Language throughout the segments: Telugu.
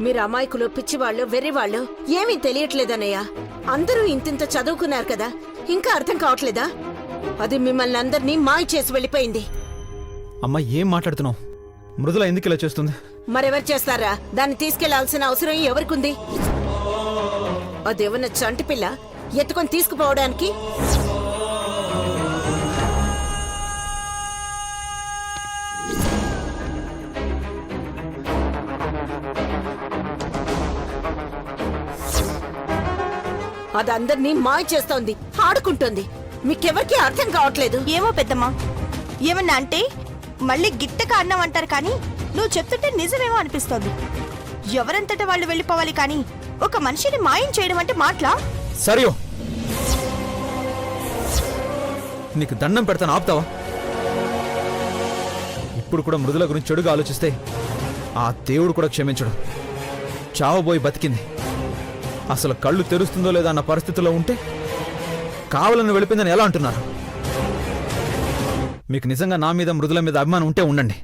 మీరు అమాయకులు, పిచ్చివాళ్ళు, వెర్రివాళ్ళు ఏమీ తెలియట్లేదన్నయ్య. అందరూ ఇంతింత చదువుకున్నారు కదా, ఇంకా అర్థం కావట్లేదా? అది మిమ్మల్ని అందరినీ మాయ చేసి వెళ్ళిపోయింది. అమ్మా, ఏం మాట్లాడుతున్నావు? మృదుల ఎందుకు ఇలా చేస్తుంది? మరెవరు చేస్తారా? దాన్ని తీసుకెళ్లాల్సిన అవసరం ఎవరికుంది? అదేమన్నా చంటి పిల్ల ఎత్తుకొని తీసుకుపోవడానికి? అదందరినీ మాయ చేస్తోంది, ఆడుకుంటోంది. మీకెవరికి అర్థం కావట్లేదు. ఏమో పెద్దమ్మా, ఏమన్నా అంటే మళ్ళీ గిట్టక అన్నం అంటారు, కానీ నువ్వు చెప్తుంటే నిజమేమో అనిపిస్తోంది. ఎవరంతటా వాళ్ళు వెళ్ళిపోవాలి, కానీ ఒక మనిషిని మాయం చేయడం అంటే మాటలా? సరియో, నీకు దండం పెడతాను, ఆపుతావా? ఇప్పుడు కూడా మృదుల గురించి చెడుగా ఆలోచిస్తే ఆ దేవుడు కూడా క్షమించడు. చావబోయి బతికింది, అసలు కళ్ళు తెరుస్తుందో లేదా అన్న పరిస్థితిలో ఉంటే కావాలని వెళ్ళిపోయిందని ఎలా అంటున్నారు? మీకు నిజంగా నా మీద, మృదుల మీద అభిమానం ఉంటే ఉండండి,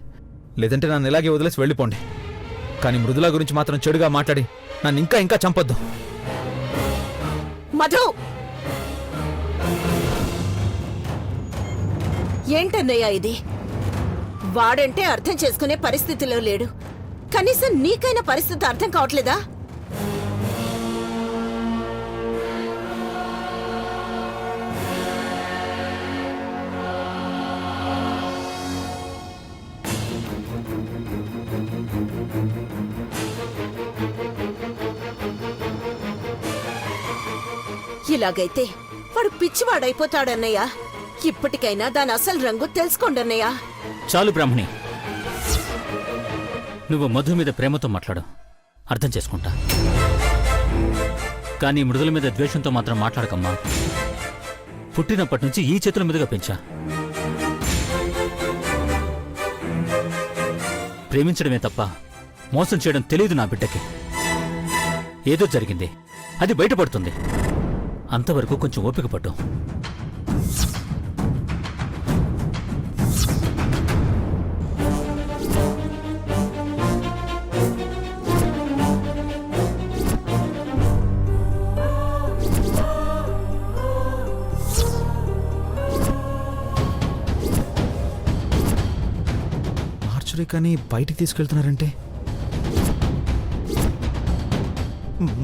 లేదంటే నన్ను ఇలాగే వదిలేసి వెళ్ళిపోండి. కానీ మృదుల గురించి మాత్రం చెడుగా మాట్లాడి నన్ను ఇంకా ఇంకా చంపొద్దు. మధు, ఏంటన్నయ్యా ఇది? వాడంటే అర్థం చేసుకునే పరిస్థితిలో లేడు. కనీసం నీకైనా పరిస్థితి అర్థం కావట్లేదా? ఇలాగైతే వాడు పిచ్చివాడైపోతాడన్నయ్యా. ఇప్పటికైనా దాని అసలు రంగు తెలుసుకోండన్నయ్యా. చాలు బ్రాహ్మణి, నువ్వు మధు మీద ప్రేమతో మాట్లాడు, అర్థం చేసుకుంటా. కానీ మృదుల మీద ద్వేషంతో మాత్రం మాట్లాడకమ్మా. పుట్టినప్పటి నుంచి ఈ చేతుల మీదుగా పెంచా. ప్రేమించడమే తప్ప మోసం చేయడం తెలియదు నా బిడ్డకి. ఏదో జరిగింది, అది బయటపడుతుంది. అంతవరకు కొంచెం ఓపిక పట్టు. మార్చురీ కానీ బయటికి తీసుకెళ్తున్నారంటే?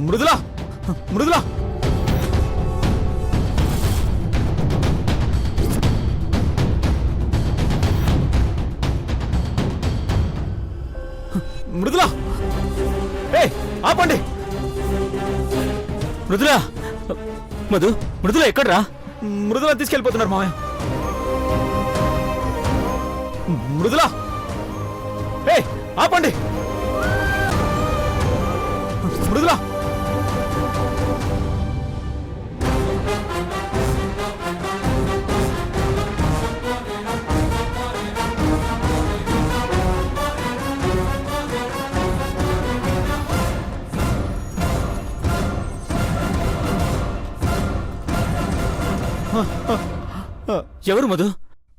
మృదులా, మృదులా! మృదులా, ఏ ఆపండి! మృదులా, మధు, మృదుల ఎక్కడ్రా? మృదులా తీసుకెళ్ళిపోతున్నారు మామయ్య. మృదులా, ఏ ఆపండి! మృదులా! ఎవరు మధు?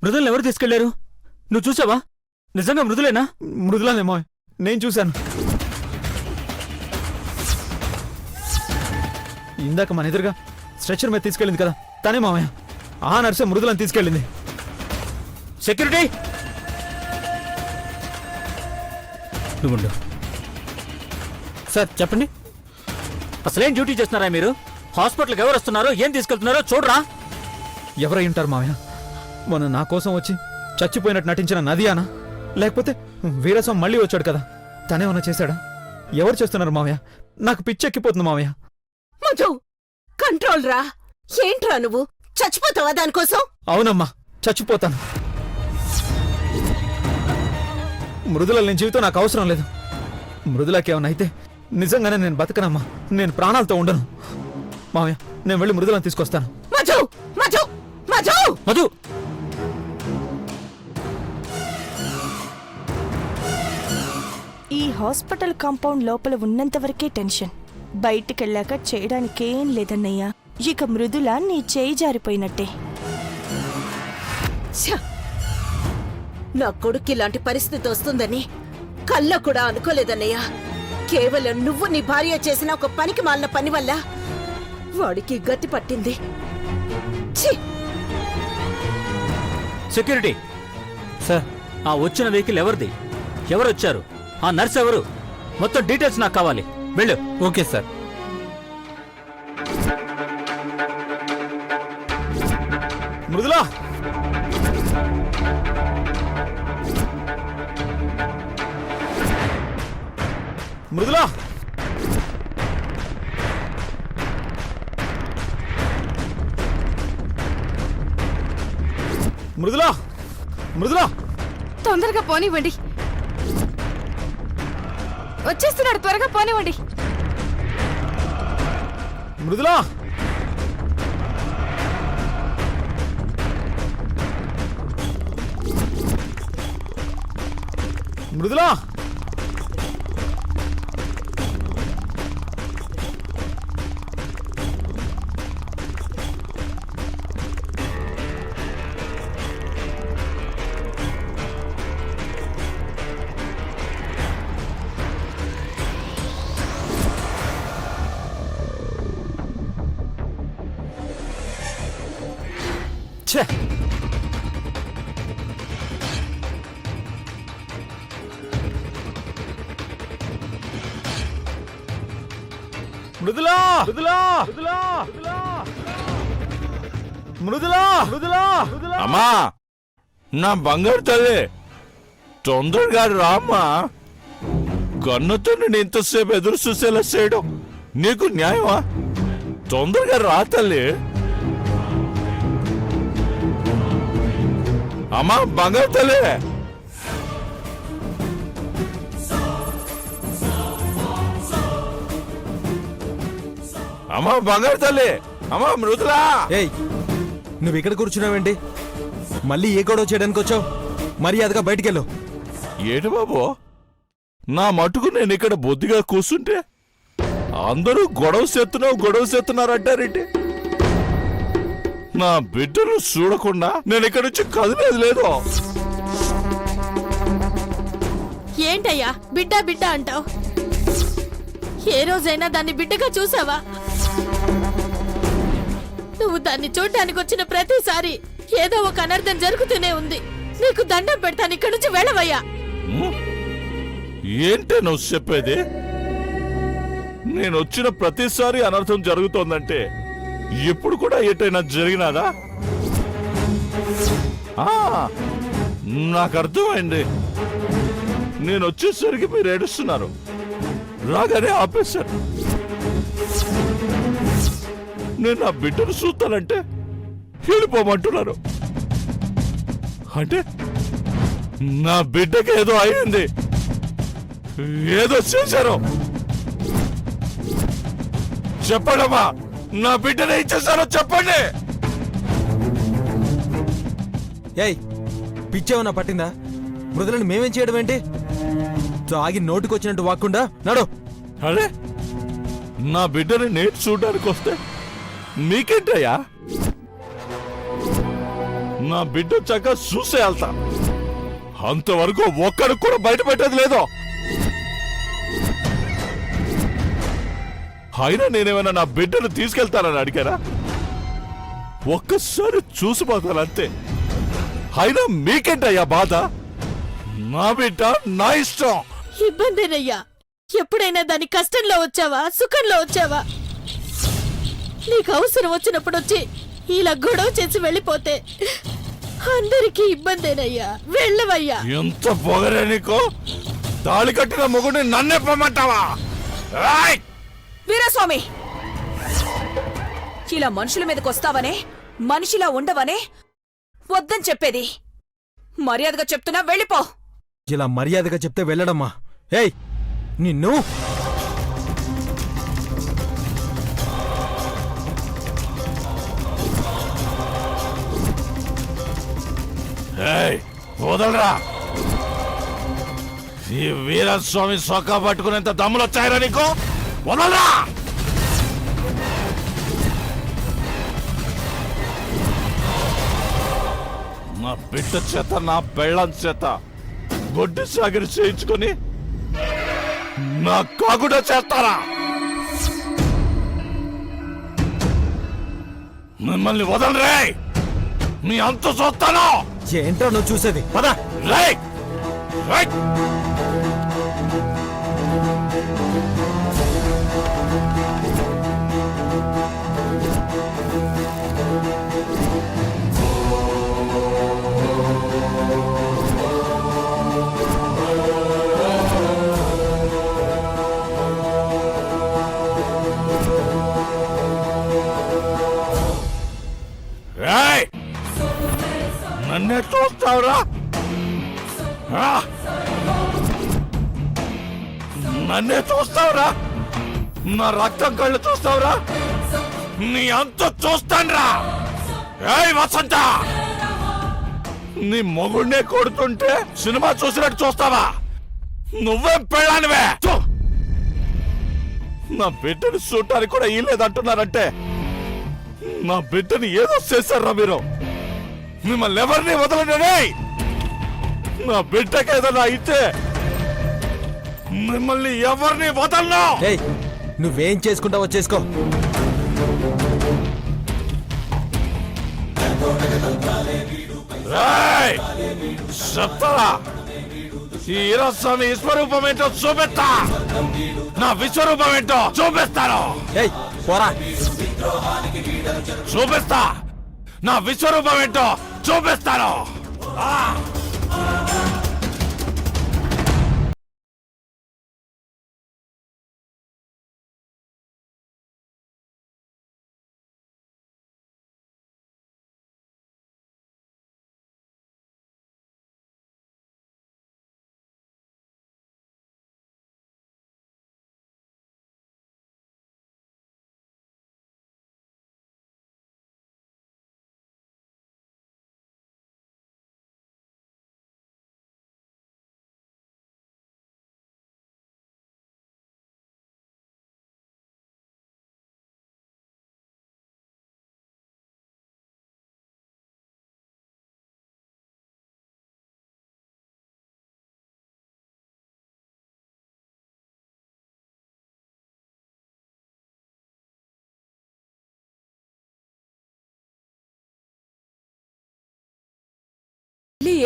మృదులను ఎవరు తీసుకెళ్లారు? నువ్వు చూసావా? నిజంగా మృదులేనా? మృదులానే మావయ్య, నేను చూశాను. ఇందాక మన ఎదురుగా స్ట్రెచర్ మీద తీసుకెళ్ళింది కదా, తనే మామయ్య. ఆ నర్సే మృదులను తీసుకెళ్ళింది. సెక్యూరిటీ, నువ్వుండు. సార్ చెప్పండి, అసలేం డ్యూటీ చేస్తున్నారా మీరు? హాస్పిటల్కి ఎవరు వస్తున్నారో, ఏం తీసుకెళ్తున్నారో చూడరా. ఎవరై ఉంటారు మామయ్య? మొన్న నా కోసం వచ్చి చచ్చిపోయినట్టు నటించిన నదియానా, లేకపోతే వీరసం మళ్ళీ వచ్చాడు కదా, తనేమన్నా చేశాడా? ఎవరు చేస్తున్నారు మామయ్య? నాకు పిచ్చెక్కిపోతుంది మామయ్య. మధు, కంట్రోల్ రా. ఏంట్రా నువ్వు? చచ్చిపోతావా దానికోసం? అవునమ్మా, చచ్చిపోతాను. మృదుల లేని జీవితం నాకు అవసరం లేదు. మృదులకేమన్నా అయితే నిజంగానే నేను బతకనమ్మా, నేను ప్రాణాలతో ఉండను. మామయ్య, నేను వెళ్ళి మృదులను తీసుకొస్తాను. మధు, మధు, మధు, మధు! ఈ హాస్పిటల్ కాంపౌండ్ లోపల ఉన్నంత వరకే టెన్షన్, బయటికెళ్ళాక చేయడానికేం లేదన్నయ్యా. ఇక మృదుల నీ చేయి జారిపోయినట్టే. నా కొడుక్కి ఇలాంటి పరిస్థితి వస్తుందని కల్లో కూడా అనుకోలేదన్నయ్యా. కేవలం నువ్వు నీ భార్య చేసిన ఒక పనికి మాలిన పని వల్ల వాడికి గతి పట్టింది. ఛీ! సెక్యూరిటీ సార్, ఆ వచ్చిన వెహికల్ ఎవరిది? ఎవరొచ్చారు? ఆ నర్స్ ఎవరు? మొత్తం డీటెయిల్స్ నాకు కావాలి. వెళ్ళు. Okay sir. మృదులా, మృదులా, మృదులా, మృదులా, తొందరగా పోనివ్వండి. వచ్చేస్తున్నాడు, త్వరగా పోనివ్వండి. మృదులా, మృదులా, ఛే! మృదులా, మృదులా, మృదులా, మృదులా, మృదులా, మృదులా. అమ్మా, నా బంగారు తల్లి, తొందరగా రామ్మా. కన్నుతో నేను ఇంతసేపు ఎదురు చూసేలా చేయడం నీకు న్యాయమా? తొందరగా రా తల్లి. అమ్మా, బంగారు తల్లి. అమ్మా, బంగారు తల్లి. అమ్మా, మృదులా. ఏయ్, నువ్వు ఇక్కడ కూర్చున్నావేంటి? మళ్ళీ ఏ గొడవ చేయడానికి వచ్చావు? మర్యాదగా బయటికెళ్ళు. ఏడు బాబు, నా మటుకు నేను ఇక్కడ బొద్దిగా కూర్చుంటే అందరూ గొడవ చేస్తున్నారంటారేంటి? నా బిడ్డను చూడకుండా నేను ఇక్కడ నుంచి కదిలేదు లేదు. ఏంటయ్యా బిడ్డ బిడ్డ అంటావు? ఏ రోజైనా దాన్ని బిడ్డగా చూసావా? నువ్వు దాన్ని చూడ్డానికి వచ్చిన ప్రతిసారి ఏదో ఒక అనర్థం జరుగుతూనే ఉంది. నీకు దండం పెడతాను, ఇక్కడి నుంచి వెళ్ళవయ్యా. ఏంటే నువ్వు చెప్పేది? నేను వచ్చిన ప్రతిసారి అనర్థం జరుగుతోందంటే ఇప్పుడు కూడా ఏటైనా జరిగినాదా? నాకు అర్థమైంది. నేను వచ్చేసరికి మీరు ఏడుస్తున్నారు, రాగానే ఆపేశారు. నేను నా బిడ్డను చూస్తానంటే వెళ్ళిపోమంటున్నారు. అంటే నా బిడ్డకి ఏదో అయింది, ఏదో చేశారు. చెప్పండమ్మా, నా బిడ్డను ఏం చేశారో చెప్పండి. ఏయ్, పిచ్చేమన్నా పట్టిందా? మృదులను మేమేం చేయడం ఏంటి? తాగి నోటికొచ్చినట్టు వాక్కుండా నడు. అరే, నా బిడ్డని నేను చూడడానికి వస్తే మీకేంటయ్యా? నా బిడ్డ చక్కగా చూసే వెళ్తా. అంతవరకు ఒక్కడికి కూడా బయట పెట్టేది లేదో. అయినా నేనేమైనా నా బిడ్డను తీసుకెళ్తానని అడిగారా? ఒక్కసారి చూసిపోతానంతే. అయినా మీకేంటయ్యా బాధ? నా బిడ్డ నా ఇష్టం. ఇబ్బందేనయ్యా. ఎప్పుడైనా దాని కష్టంలో వచ్చావా, సుఖంలో వచ్చావా? నీకు అవసరం వచ్చినప్పుడు వచ్చి ఇలా గొడవ చేసి వెళ్ళిపోతే అందరికీ ఇబ్బందేనయ్యా. వెళ్ళవయ్యా. ఎంత పొగరే నీకు? తాళి కట్టిన మొగుడిని నన్నే పొమ్మంటావా? ఏయ్! వీరస్వామి, ఇలా మనుషుల మీదకి వస్తావనే, మనిషిలా ఉండవనే వద్దని చెప్పేది. మర్యాదగా చెప్తున్నా, వెళ్ళిపో. ఇలా మర్యాదగా చెప్తే వెళ్ళడమ్మా. ఏయ్, నిన్ను ఏయ్, వదలరా. ఈ వీరస్వామి సొక్కా పట్టుకునేంత దమ్ములు వచ్చాయరా నీకు? వదలరా. నా బిడ్డ చేత, నా పెళ్ళం చేత గొడ్డు సాగరి చేయించుకొని నా కాకుండా చేస్తారా? మిమ్మల్ని వదలరే, మీ అంత చూస్తాను. ఏంట్రా నువ్వు చూసేది? పద. రేయ్! రేయ్! రేయ్! నన్నే చూస్తావురా? ఆ! నన్నే చూస్తావురా? నా రక్తం కళ్ళు చూస్తావురా? నీ అంత చూస్తాన్రా. ఏయ్ వసంత, నీ మొగుడినే కొడుతుంటే సినిమా చూసినట్టు చూస్తావా? నువ్వేం పెళ్ళానివే? నా బిడ్డని చూడటానికి కూడా ఇల్లేదంటున్నారంటే నా బిడ్డని ఏదో చేశారా మీరు? మిమ్మల్ని ఎవరిని వదలనే. నా బిడ్డకి ఏదైనా అయితే మిమ్మల్ని ఎవరిని వదలను. ఏయ్, నువ్వేం చేసుకుంటావో చేసుకో. రేయ్! చెప్తారా? ఈ ఈరస్వామి విశ్వరూపం ఏంటో చూపిస్తా. నా విశ్వరూపం ఏంటో చూపిస్తాను. ఏయ్ పోరా. చూపిస్తా. నా విశ్వరూపం ఏంటో చూపిస్తాను. ఆ!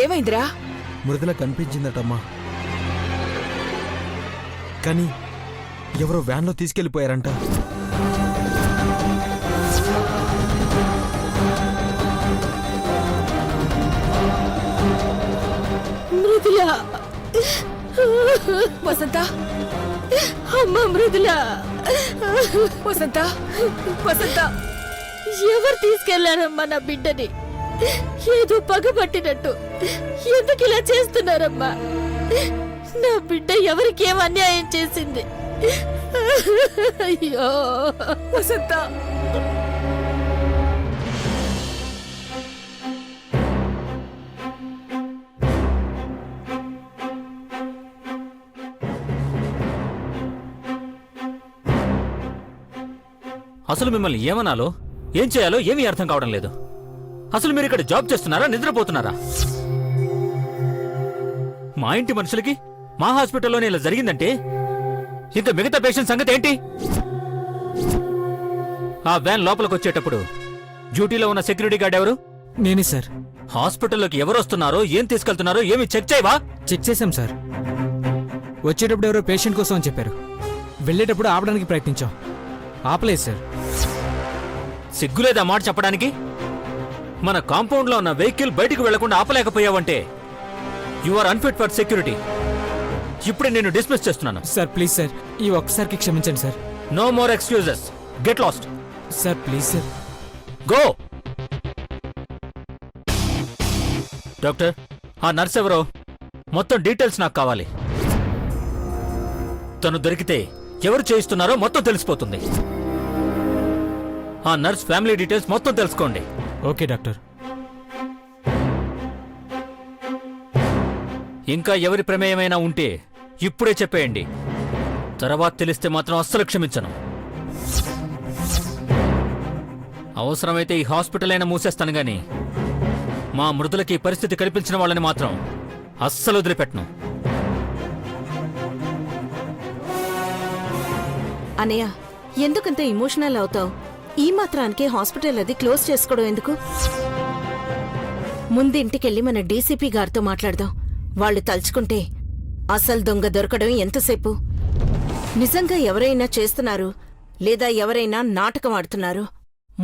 ఏమైందిరా? మృదుల కనిపించిందటమ్మా, కానీ ఎవరో వ్యాన్లో తీసుకెళ్లిపోయారంట. మృదుల, వసంత, అమ్మ మృదుల, వసంత, వసంత, ఎవరు తీసుకెళ్లారమ్మా నా బిడ్డని? ఏదో పగబట్టినట్టు ఎందుకు ఇలా చేస్తున్నారమ్మా? నా బిడ్డ ఎవరికి ఏం అన్యాయం చేసింది? అయ్యో వసంత. అసలు మిమ్మల్ని ఏమనాలో ఏం చేయాలో ఏమీ అర్థం కావడం లేదు. అసలు మీరు ఇక్కడ జాబ్ చేస్తున్నారా, నిద్రపోతున్నారా? మా ఇంటి మనుషులకి మా హాస్పిటల్లోనే ఇలా జరిగిందంటే ఇంకా మిగతా పేషెంట్ సంగతి ఏంటి? ఆ వ్యాన్ లోపలికి వచ్చేటప్పుడు డ్యూటీలో ఉన్న సెక్యూరిటీ గార్డ్ ఎవరు? నేనే సార్. హాస్పిటల్లోకి ఎవరు వస్తున్నారో ఏం తీసుకెళ్తున్నారో ఏమి చెక్ చేయవా? చెక్ చేశాం సార్. వచ్చేటప్పుడు ఎవరో పేషెంట్ కోసం అని చెప్పారు. వెళ్ళేటప్పుడు ఆపడానికి ప్రయత్నించాం, ఆపలేదు సార్. సిగ్గులేదా మాట చెప్పడానికి? మన కాంపౌండ్ లో ఉన్న వెహికల్ బయటికి వెళ్లకుండా ఆపలేకపోయావంటే you are unfit for security. ఇప్పుడే నేను డిస్మిస్ చేస్తున్నాను. సార్ ప్లీజ్ సార్, ఈ ఒక్కసారికి క్షమించండి sir. No more excuses. Get lost. Sir please sir. Go. Doctor, ఆ నర్స్ ఎవరో మొత్తం డీటెయిల్స్ నాకు కావాలి. తను దొరికితే ఎవరు చేయిస్తున్నారో మొత్తం తెలిసిపోతుంది. ఆ నర్స్ ఫ్యామిలీ డీటెయిల్స్ మొత్తం తెలుసుకోండి. Okay doctor. ఇంకా ఎవరి ప్రమేయమైనా ఉంటే ఇప్పుడే చెప్పేయండి. తర్వాత తెలిస్తే మాత్రం అస్సలు క్షమించను. అవసరమైతే ఈ హాస్పిటల్ అయినా మూసేస్తాను గాని మా మృదులకి పరిస్థితి కల్పించిన వాళ్ళని మాత్రం అస్సలు వదిలిపెట్టను. అనయ్య ఎందుకంత ఎమోషనల్ అవుతావు? ఈ మాత్రానికి హాస్పిటల్ అది క్లోజ్ చేసుకోవడం ఎందుకు? ముందు ఇంటికెళ్ళి మన డీసీపీ గారితో మాట్లాడదాం. వాళ్ళు తలుచుకుంటే అసలు దొంగ దొరకడం ఎంతసేపు? నిజంగా ఎవరైనా చేస్తున్నారు లేదా ఎవరైనా నాటకం ఆడుతున్నారు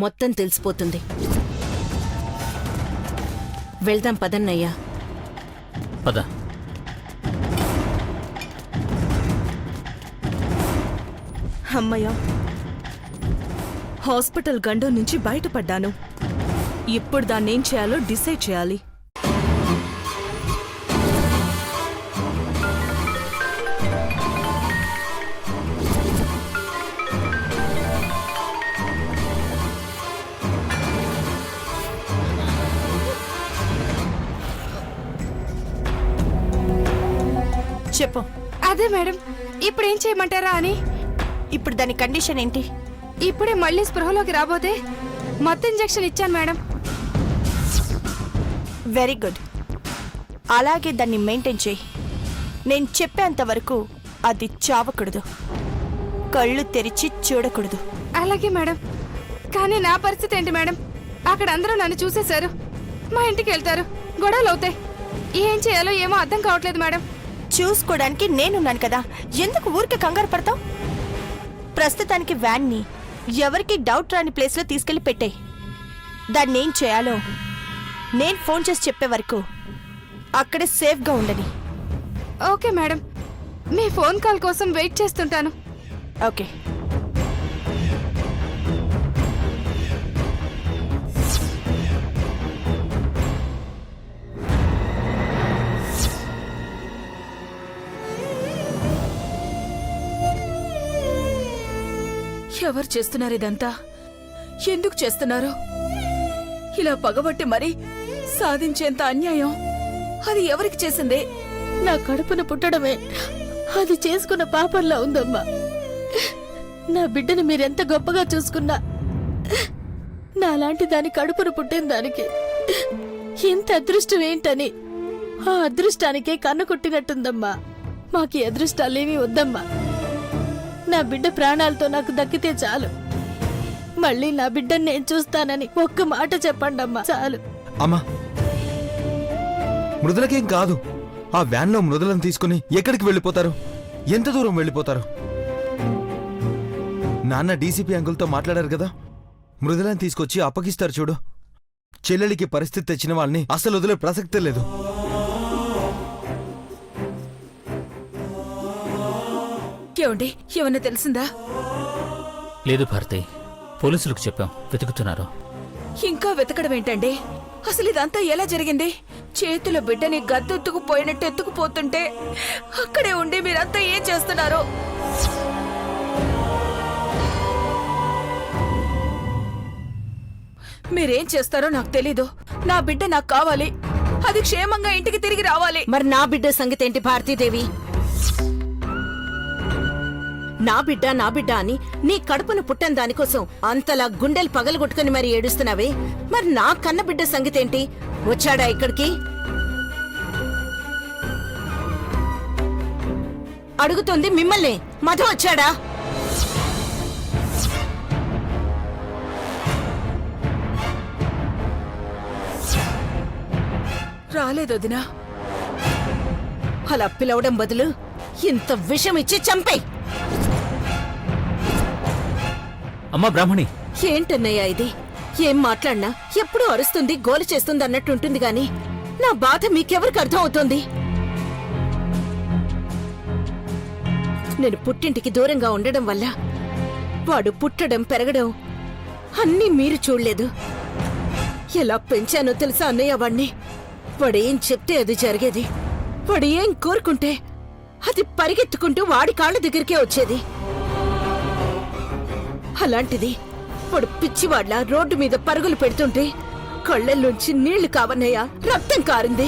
మొత్తం తెలిసిపోతుంది. వెళ్దాం పదన్నయ్యా. పద. అమ్మయ్య, హాస్పిటల్ గండం నుంచి బయటపడ్డాను. ఇప్పుడు దాన్నేం చేయాలో డిసైడ్ చేయాలి. చెప్పు. అదే మేడం, ఇప్పుడు ఏం చేయమంటారా అని. ఇప్పుడు దాని కండిషన్ ఏంటి? ఇప్పుడే మళ్ళీ స్పృహలోకి రాబోతే మత్తు ఇంజెక్షన్ ఇచ్చాను మేడం. Very good. అలాగే దాన్ని మెయింటైన్ చేయి. నేను చెప్పేంత వరకు అది చావకూడదు, కళ్ళు తెరిచి చూడకూడదు. అలాగే మేడం. కానీ నా పరిస్థితి ఏంటి మేడం? అక్కడ అందరూ నన్ను చూసేశారు. మా ఇంటికి వెళ్తారు, గొడవలు అవుతాయి. ఏం చేయాలో ఏమో అర్థం కావట్లేదు మేడం. చూసుకోవడానికి నేనున్నాను కదా, ఎందుకు ఊరికే కంగారు పడతావు? ప్రస్తుతానికి వ్యాన్ని ఎవరికి డౌట్ రాని ప్లేస్లో తీసుకెళ్లి పెట్టేయి. దాన్ని ఏం చేయాలో నేను ఫోన్ చేసి చెప్పే వరకు అక్కడే సేఫ్గా ఉండని. ఓకే మేడం, మీ ఫోన్ కాల్ కోసం వెయిట్ చేస్తుంటాను. ఓకే. ఎవరు చేస్తున్నారు ఇదంతా? ఎందుకు చేస్తున్నారు? ఇలా పగబట్టి మరీ సాధించేంత అన్యాయం అది ఎవరికి చేసిందే? నా కడుపున పుట్టడమే అది చేసుకున్న పాపంలా ఉందమ్మా. నా బిడ్డను మీరెంత గొప్పగా చూసుకున్నా నాలాంటి దాని కడుపున పుట్టిన దానికి ఇంత అదృష్టం ఏంటని ఆ అదృష్టానికే కన్ను కొట్టినట్టుందమ్మా. మాకు ఈ అదృష్టాలేమీ వద్దమ్మా. నా బిడ్డ ప్రాణాలతో నాకు దక్కితే చాలు. మళ్ళీ నా బిడ్డని నేను చూస్తానని ఒక్క మాట చెప్పండమ్మా, చాలు. అమ్మా, మృదులకేం కాదు. ఆ వ్యాన్లో మృదులను తీసుకుని ఎక్కడికి వెళ్ళిపోతారు? ఎంత దూరం వెళ్ళిపోతారు? నాన్న డీసీపీ అంకుల్తో మాట్లాడారు కదా, మృదులను తీసుకొచ్చి అప్పగిస్తారు చూడు. చెల్లెలికి పరిస్థితి తెచ్చిన వాళ్ళని అసలు వదిలే ప్రసక్తే లేదు. ఏమండి, ఏమన్నా తెలిసిందా? లేదు భారతి, పోలీసులకు చెప్పాం, వెతుకుతున్నారు. ఇంకా వెతకడం ఏంటండి? అసలు ఇదంతా ఎలా జరిగింది? చేతిలో బిడ్డని గద్దెత్తుకుపోయినట్టు ఎత్తుకుపోతుంటే అక్కడే ఉండి మీరంతా ఏం చేస్తున్నారు? మీరేం చేస్తారో నాకు తెలీదు. నా బిడ్డ నాకు కావాలి. అది క్షేమంగా ఇంటికి తిరిగి రావాలి. మరి నా బిడ్డ సంగతి ఏంటి భారతీదేవి? నా బిడ్డ అని నీ కడుపును పుట్టని దానికోసం అంతలా గుండెలు పగలగొట్టుకుని మరి ఏడుస్తున్నావే, మరి నా కన్న బిడ్డ సంగతేంటి? వచ్చాడా ఇక్కడికి? అడుగుతుంది మిమ్మల్ని. మధు వచ్చాడా? రాలేదొదినా. అలా పిలవడం బదులు ఇంత విషం ఇచ్చి చంపే. అమ్మా బ్రాహ్మణి, ఏంటన్నయ్యా ఇది? ఏం మాట్లాడినా ఎప్పుడూ అరుస్తుంది, గోలు చేస్తుంది అన్నట్టుంటుంది గాని నా బాధ మీకెవరికి అర్థం అవుతోంది? నేను పుట్టింటికి దూరంగా ఉండడం వల్ల వాడు పుట్టడం పెరగడం అన్నీ మీరు చూడలేదు. ఎలా పెంచానో తెలుసా అన్నయ్య వాణ్ణి? వాడేం చెప్తే అది జరిగేది. వాడు ఏం కోరుకుంటే అది పరిగెత్తుకుంటూ వాడి కాళ్ళ దగ్గరికే వచ్చేది. అలాంటిది వాడు పిచ్చివాడ్లా రోడ్డు మీద పరుగులు పెడుతుంటే కళ్ళల్లోంచి నీళ్లు కావన్నయ్యా, రక్తం కారింది.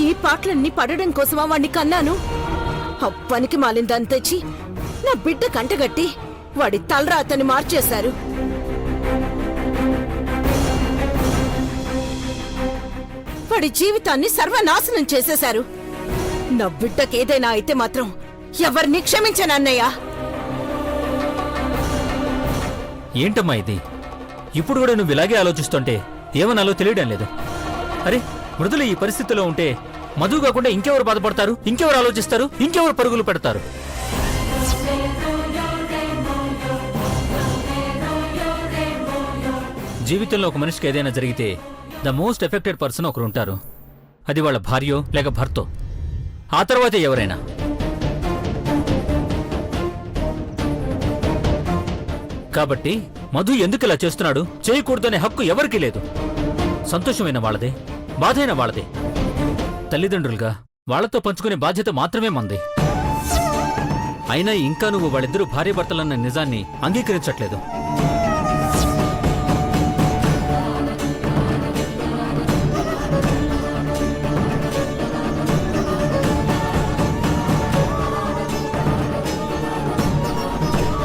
ఈ పాటలన్నీ పడడం కోసమా వాణ్ణి కన్నాను? ఆ పనికి మాలిందని తెచ్చి నా బిడ్డ కంటగట్టి వాడి తలరాతని మార్చేశారు. వాడి జీవితాన్ని సర్వనాశనం చేసేశారు. నా బిడ్డకేదైనా అయితే మాత్రం ఎవరిని క్షమించను అన్నయ్య. ఏంటమ్మా ఇది? ఇప్పుడు కూడా నువ్వు ఇలాగే ఆలోచిస్తుంటే ఏమనాలో తెలియడం లేదు. అరే, మృదుల ఈ పరిస్థితిలో ఉంటే మధు కాకుండా ఇంకెవరు బాధపడతారు, ఇంకెవరు ఆలోచిస్తారు, ఇంకెవరు పరుగులు పెడతారు? జీవితంలో ఒక మనిషికి ఏదైనా జరిగితే ద మోస్ట్ ఎఫెక్టెడ్ పర్సన్ ఒకరు ఉంటారు. అది వాళ్ళ భార్యో లేక భర్తో, ఆ తర్వాతే ఎవరైనా. కాబట్టి మధు ఎందుకు ఇలా చేస్తున్నాడు, చేయకూడదనే హక్కు ఎవరికీ లేదు. సంతోషమైన వాళ్ళదే, బాధైన వాళ్ళదే. తల్లిదండ్రులుగా వాళ్లతో పంచుకునే బాధ్యత మాత్రమే మంది. అయినా ఇంకా నువ్వు వాళ్ళిద్దరూ భార్యాభర్తలన్న నిజాన్ని అంగీకరించట్లేదు.